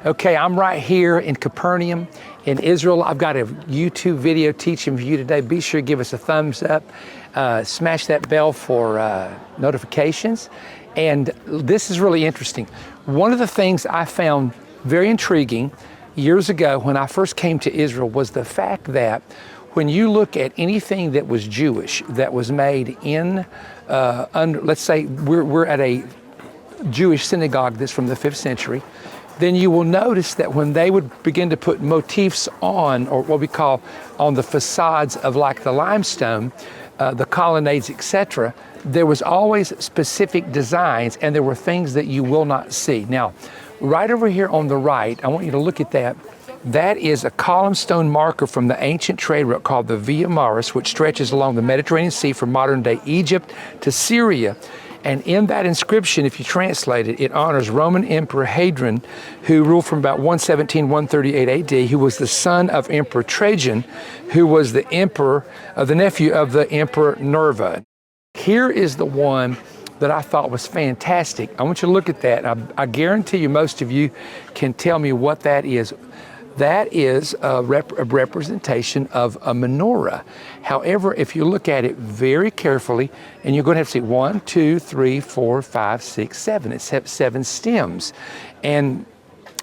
Okay, I'm right here in Capernaum in Israel. I've got a YouTube video teaching for you today. Be sure to give us a thumbs up, smash that bell for notifications. And this is really interesting. One of the things I found very intriguing years ago when I first came to Israel was the fact that when you look at anything that was Jewish, that was made in, let's say we're at a Jewish synagogue that's from the 5th century, then you will notice that when they would begin to put motifs on, or what we call on the facades of like the limestone, the colonnades, etc., there was always specific designs, and there were things that you will not see. Now, right over here on the right, I want you to look at that. That is a column stone marker from the ancient trade route called the Via Maris, which stretches along the Mediterranean Sea from modern-day Egypt to Syria. And in that inscription, if you translate it, it honors Roman Emperor Hadrian, who ruled from about 117, 138 AD, who was the son of Emperor Trajan, who was the emperor, the nephew of the Emperor Nerva. Here is the one that I thought was fantastic. I want you to look at that. I guarantee you most of you can tell me what that is. That is a representation of a menorah. However, if you look at it very carefully, and you're going to have to see 1, 2, 3, 4, 5, 6, 7. It's 7 stems. And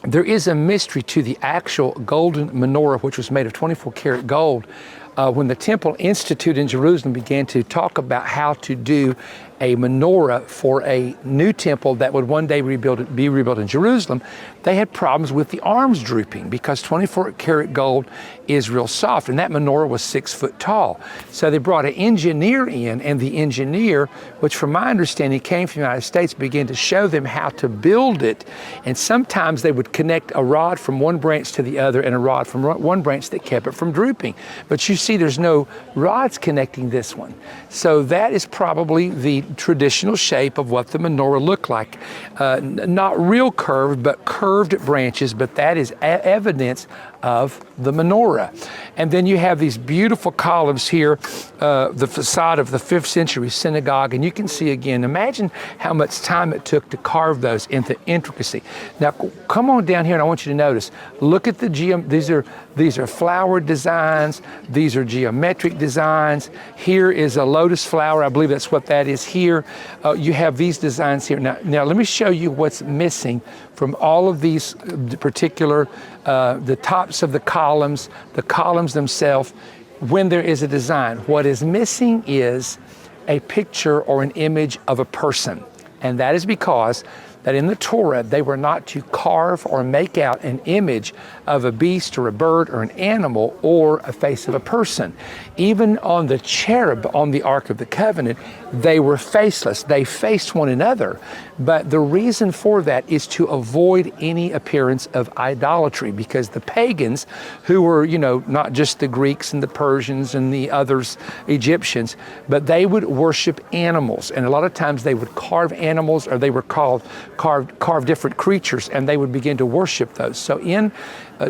there is a mystery to the actual golden menorah, which was made of 24 karat gold. When the Temple Institute in Jerusalem began to talk about how to do a menorah for a new temple that would one day be rebuilt in Jerusalem, they had problems with the arms drooping because 24 karat gold is real soft, and that menorah was 6 foot tall. So they brought an engineer in, and the engineer, which from my understanding came from the United States, began to show them how to build it. And sometimes they would connect a rod from one branch to the other and a rod from one branch that kept it from drooping. But you see there's no rods connecting this one. So that is probably the traditional shape of what the menorah looked like. Not real curved, but curved branches, but that is evidence of the menorah. And then you have these beautiful columns here, the facade of the 5th century synagogue, and you can see again, imagine how much time it took to carve those into intricacy. Now come on down here and I want you to notice, look at the these are flower designs, these are geometric designs. Here is a lotus flower, I believe that's what that is here. You have these designs here. Now let me show you what's missing from all of these particular, the tops of the columns themselves, when there is a design. What is missing is a picture or an image of a person. And that is because that in the Torah, they were not to carve or make out an image of a beast or a bird or an animal or a face of a person. Even on the cherub on the Ark of the Covenant, they were faceless. They faced one another. But the reason for that is to avoid any appearance of idolatry, because the pagans, who were, not just the Greeks and the Persians and the others, Egyptians, but they would worship animals. And a lot of times they would carve animals, or they were carve different creatures, and they would begin to worship those. So in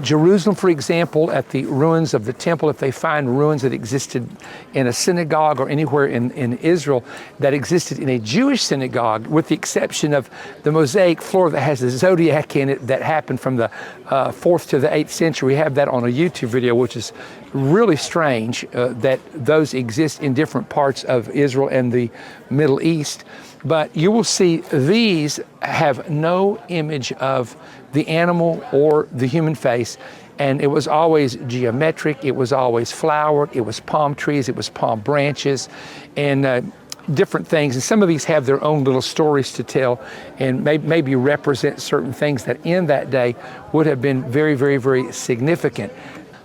Jerusalem, for example, at the ruins of the temple, if they find ruins that existed in a synagogue or anywhere in Israel that existed in a Jewish synagogue, with the exception of the mosaic floor that has a zodiac in it that happened from the 4th to the 8th century. We have that on a YouTube video, which is really strange that those exist in different parts of Israel and the Middle East. But you will see these have no image of the animal or the human face. And it was always geometric, it was always flowered, it was palm trees, it was palm branches, and different things. And some of these have their own little stories to tell, and maybe represent certain things that in that day would have been very, very, very significant.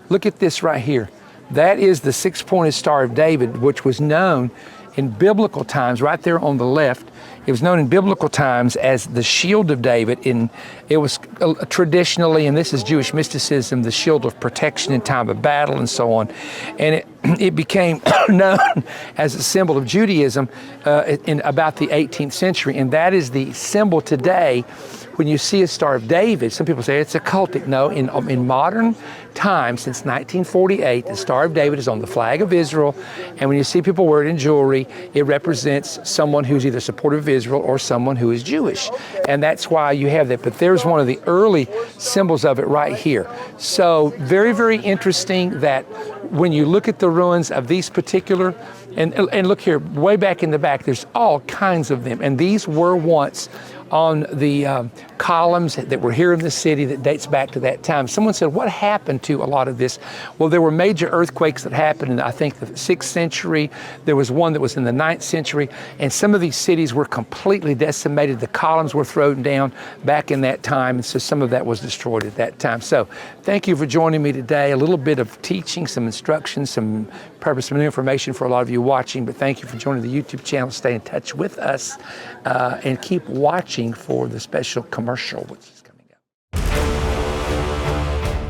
Look at this right here. That is the 6-pointed Star of David, which was known in biblical times, right there on the left. It was known in biblical times as the shield of David. It was traditionally, and this is Jewish mysticism, the shield of protection in time of battle and so on. And it became known as a symbol of Judaism in about the 18th century. And that is the symbol today When you see a Star of David, some people say it's occultic. No, in modern times, since 1948, the Star of David is on the flag of Israel, and when you see people wear it in jewelry, it represents someone who's either supportive of Israel or someone who is Jewish, and that's why you have that. But there's one of the early symbols of it right here. So very, very interesting that when you look at the ruins of these particular, and look here, way back in the back, there's all kinds of them, and these were once on the columns that were here in the city that dates back to that time. Someone said, what happened to a lot of this? Well, there were major earthquakes that happened in, I think, the 6th century. There was one that was in the 9th century, and some of these cities were completely decimated. The columns were thrown down back in that time, and so some of that was destroyed at that time. So thank you for joining me today. A little bit of teaching, some instruction, some purpose, some new information for a lot of you watching, but thank you for joining the YouTube channel. Stay in touch with us and keep watching for the special commercial which is coming up.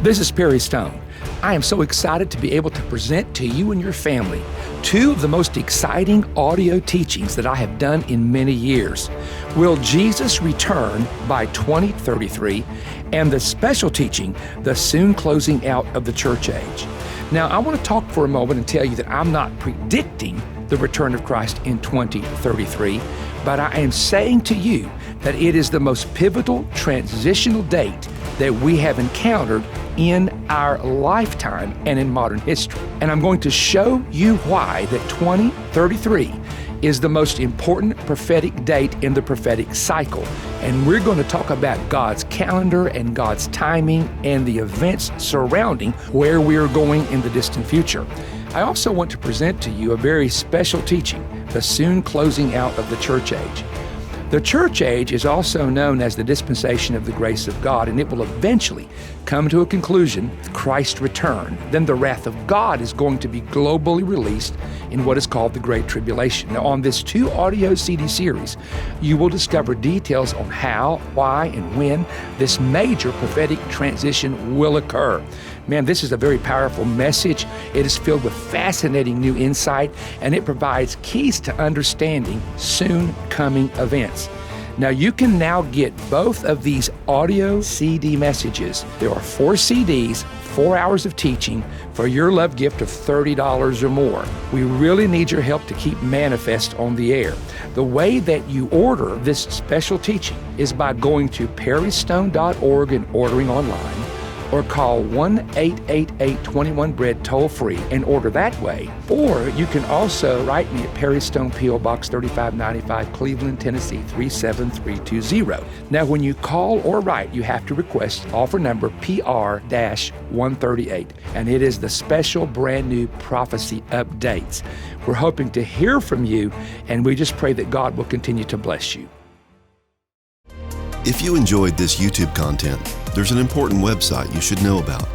This is Perry Stone. I am so excited to be able to present to you and your family two of the most exciting audio teachings that I have done in many years. Will Jesus Return by 2033, and the special teaching, The Soon Closing Out of the Church Age. Now, I want to talk for a moment and tell you that I'm not predicting the return of Christ in 2033, but I am saying to you that it is the most pivotal transitional date that we have encountered in our lifetime and in modern history. And I'm going to show you why that 2033 is the most important prophetic date in the prophetic cycle. And we're going to talk about God's calendar and God's timing and the events surrounding where we are going in the distant future. I also want to present to you a very special teaching, the soon closing out of the church age. The church age is also known as the dispensation of the grace of God, and it will eventually come to a conclusion with Christ's return. Then the wrath of God is going to be globally released in what is called the Great Tribulation. Now, on this 2 audio CD series, you will discover details on how, why, and when this major prophetic transition will occur. Man, this is a very powerful message. It is filled with fascinating new insight, and it provides keys to understanding soon coming events. Now, you can now get both of these audio CD messages. There are 4 CDs, 4 hours of teaching for your love gift of $30 or more. We really need your help to keep Manifest on the air. The way that you order this special teaching is by going to perrystone.org and ordering online, or call 1-888-21-BREAD toll-free and order that way. Or you can also write me at Perry Stone, P.O. Box 3595, Cleveland, Tennessee 37320. Now, when you call or write, you have to request offer number PR-138, and it is the special brand new prophecy updates. We're hoping to hear from you, and we just pray that God will continue to bless you. If you enjoyed this YouTube content, there's an important website you should know about,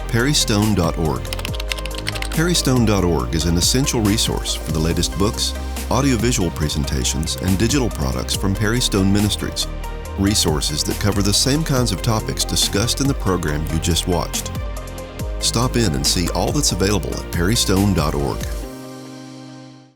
perrystone.org. Perrystone.org is an essential resource for the latest books, audiovisual presentations, and digital products from Perry Stone Ministries, resources that cover the same kinds of topics discussed in the program you just watched. Stop in and see all that's available at perrystone.org.